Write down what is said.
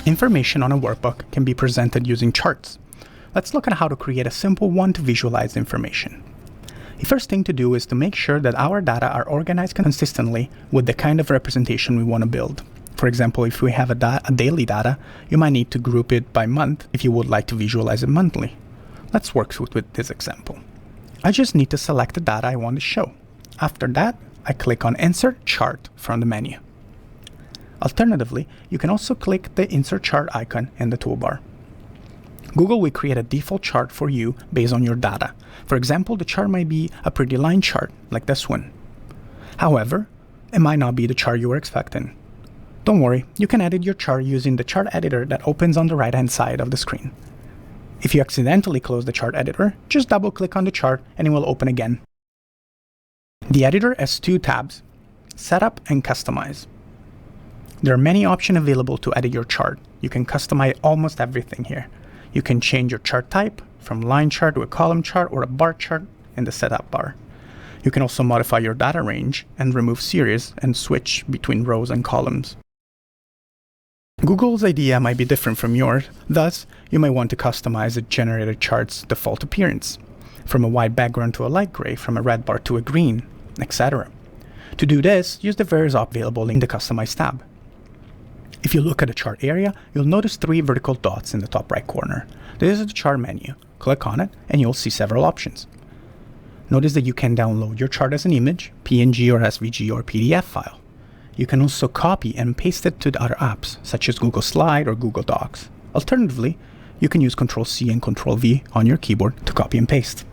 Information on a workbook can be presented using charts. Let's look at how to create a simple one to visualize information. The first thing to do is to make sure that our data are organized consistently with the kind of representation we want to build. For example, if we have a daily data, you might need to group it by month if you would like to visualize it monthly. Let's work with this example. I just need to select the data I want to show. After that, I click on Insert Chart from the menu. Alternatively, you can also click the Insert Chart icon in the toolbar. Google will create a default chart for you based on your data. For example, the chart might be a pretty line chart, like this one. However, it might not be the chart you were expecting. Don't worry, you can edit your chart using the chart editor that opens on the right-hand side of the screen. If you accidentally close the chart editor, just double-click on the chart and it will open again. The editor has two tabs, Setup and Customize. There are many options available to edit your chart. You can customize almost everything here. You can change your chart type from line chart to a column chart or a bar chart in the setup bar. You can also modify your data range and remove series and switch between rows and columns. Google's idea might be different from yours, thus you might want to customize the generated chart's default appearance, from a white background to a light gray, from a red bar to a green, etc. To do this, use the various options available in the Customize tab. If you look at the chart area, you'll notice 3 vertical dots in the top right corner. This is the chart menu. Click on it and you'll see several options. Notice that you can download your chart as an image, PNG or SVG or PDF file. You can also copy and paste it to the other apps, such as Google Slide or Google Docs. Alternatively, you can use Ctrl-C and Ctrl-V on your keyboard to copy and paste.